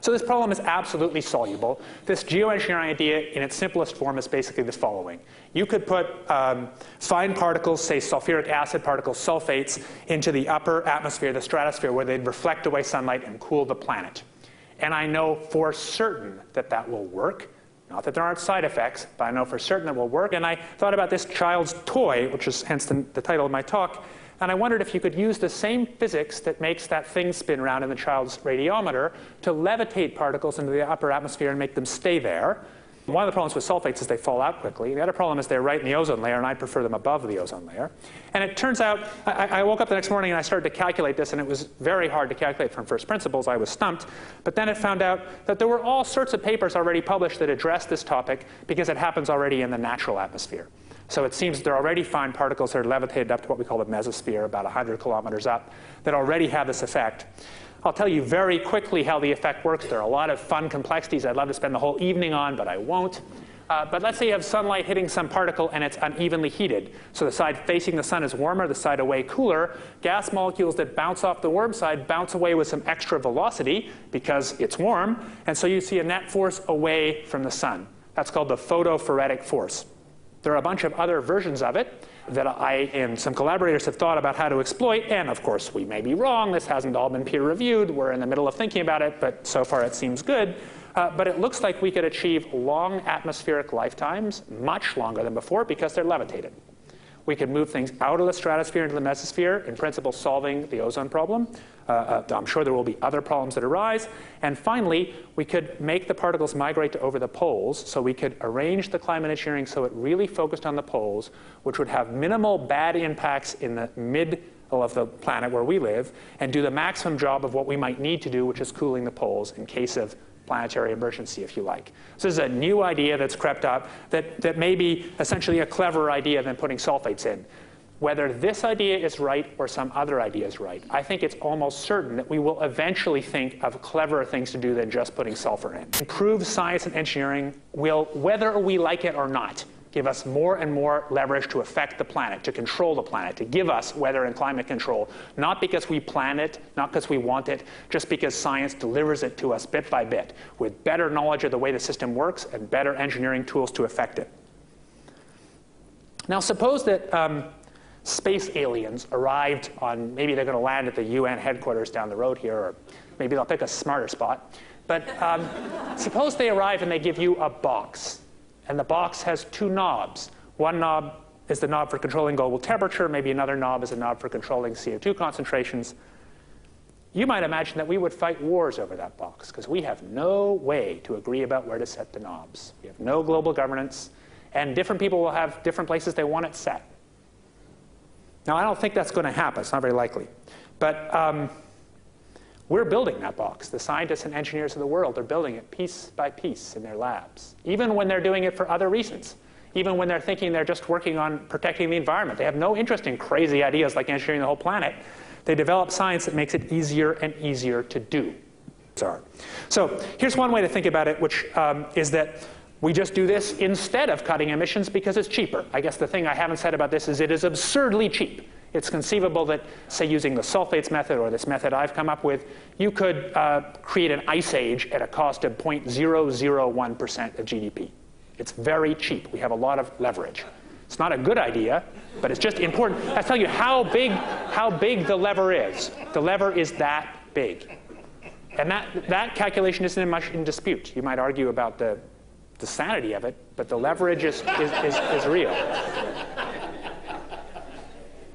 So this problem is absolutely soluble. This geoengineering idea in its simplest form is basically the following. You could put fine particles, say sulfuric acid particles, sulfates, into the upper atmosphere, the stratosphere, where they'd reflect away sunlight and cool the planet. And I know for certain that that will work. Not that there aren't side effects, but I know for certain that will work. And I thought about this child's toy, which is hence the title of my talk. And I wondered if you could use the same physics that makes that thing spin around in the child's radiometer to levitate particles into the upper atmosphere and make them stay there. One of the problems with sulfates is they fall out quickly. The other problem is they're right in the ozone layer, and I prefer them above the ozone layer. And it turns out, I woke up the next morning and I started to calculate this, and it was very hard to calculate from first principles. I was stumped. But then it found out that there were all sorts of papers already published that address this topic because it happens already in the natural atmosphere. So it seems there are already fine particles that are levitated up to what we call the mesosphere, about 100 kilometers up, that already have this effect. I'll tell you very quickly how the effect works. There are a lot of fun complexities I'd love to spend the whole evening on, but I won't. But let's say you have sunlight hitting some particle and it's unevenly heated. So the side facing the sun is warmer, the side away cooler. Gas molecules that bounce off the warm side bounce away with some extra velocity because it's warm. And so you see a net force away from the sun. That's called the photophoretic force. There are a bunch of other versions of it that I and some collaborators have thought about how to exploit. And of course, we may be wrong. This hasn't all been peer reviewed. We're in the middle of thinking about it, but so far it seems good. But it looks like we could achieve long atmospheric lifetimes, much longer than before, because they're levitated. We could move things out of the stratosphere into the mesosphere, in principle solving the ozone problem. I'm sure there will be other problems that arise. And finally, we could make the particles migrate to over the poles. So we could arrange the climate engineering so it really focused on the poles, which would have minimal bad impacts in the middle of the planet where we live, and do the maximum job of what we might need to do, which is cooling the poles in case of planetary emergency, if you like. So this is a new idea that's crept up that may be essentially a cleverer idea than putting sulfates in. Whether this idea is right or some other idea is right, I think it's almost certain that we will eventually think of cleverer things to do than just putting sulfur in. Improved science and engineering will, whether we like it or not, give us more and more leverage to affect the planet, to control the planet, to give us weather and climate control, not because we plan it, not because we want it, just because science delivers it to us bit by bit, with better knowledge of the way the system works and better engineering tools to affect it. Now suppose that space aliens arrived on, maybe they're going to land at the UN headquarters down the road here, or maybe they'll pick a smarter spot. But suppose they arrive and they give you a box. And the box has two knobs. One knob is the knob for controlling global temperature. Maybe another knob is a knob for controlling CO2 concentrations. You might imagine that we would fight wars over that box because we have no way to agree about where to set the knobs. We have no global governance. And different people will have different places they want it set. Now, I don't think that's going to happen. It's not very likely. But we're building that box. The scientists and engineers of the world are building it piece by piece in their labs, even when they're doing it for other reasons, even when they're thinking they're just working on protecting the environment. They have no interest in crazy ideas like engineering the whole planet. They develop science that makes it easier and easier to do. So here's one way to think about it, which is that we just do this instead of cutting emissions because it's cheaper. I guess the thing I haven't said about this is it is absurdly cheap. It's conceivable that, say, using the sulfates method or this method I've come up with, you could create an ice age at a cost of 0.001% of GDP. It's very cheap. We have a lot of leverage. It's not a good idea, but it's just important. I tell you how big the lever is. The lever is that big. And that calculation isn't much in dispute. You might argue about the sanity of it, but the leverage is real.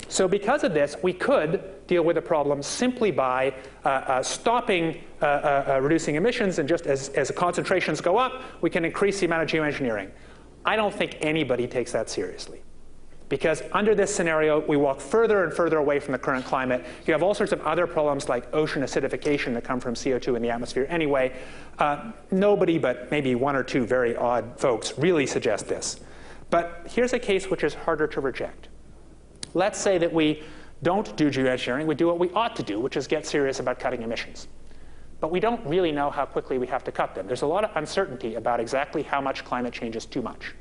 So because of this, we could deal with the problem simply by stopping reducing emissions, and just as concentrations go up, we can increase the amount of geoengineering. I don't think anybody takes that seriously. Because under this scenario, we walk further and further away from the current climate. You have all sorts of other problems like ocean acidification that come from CO2 in the atmosphere anyway. Nobody but maybe one or two very odd folks really suggest this. But here's a case which is harder to reject. Let's say that we don't do geoengineering. We do what we ought to do, which is get serious about cutting emissions. But we don't really know how quickly we have to cut them. There's a lot of uncertainty about exactly how much climate change is too much.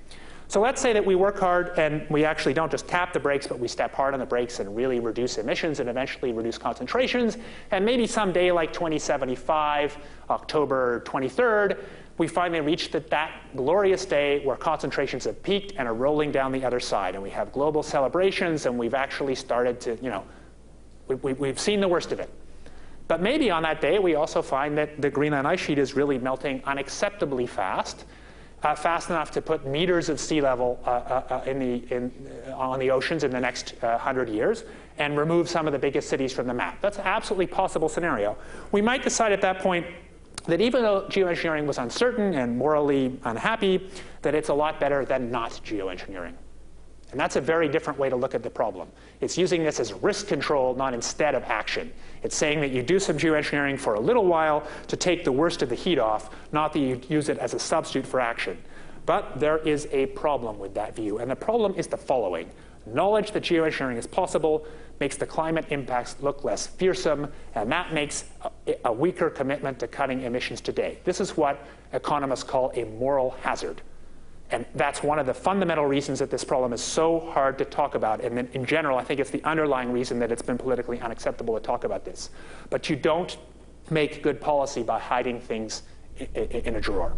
So let's say that we work hard and we actually don't just tap the brakes, but we step hard on the brakes and really reduce emissions and eventually reduce concentrations. And maybe someday, like 2075, October 23rd, we finally reach that glorious day where concentrations have peaked and are rolling down the other side. And we have global celebrations, and we've actually started to, we've seen the worst of it. But maybe on that day, we also find that the Greenland ice sheet is really melting unacceptably fast. Fast enough to put meters of sea level on the oceans in the next 100 years and remove some of the biggest cities from the map. That's an absolutely possible scenario. We might decide at that point that even though geoengineering was uncertain and morally unhappy, that it's a lot better than not geoengineering. And that's a very different way to look at the problem. It's using this as risk control, not instead of action. It's saying that you do some geoengineering for a little while to take the worst of the heat off, not that you use it as a substitute for action. But there is a problem with that view, and the problem is the following. Knowledge that geoengineering is possible makes the climate impacts look less fearsome, and that makes a weaker commitment to cutting emissions today. This is what economists call a moral hazard. And that's one of the fundamental reasons that this problem is so hard to talk about. And in general, I think it's the underlying reason that it's been politically unacceptable to talk about this. But you don't make good policy by hiding things in a drawer.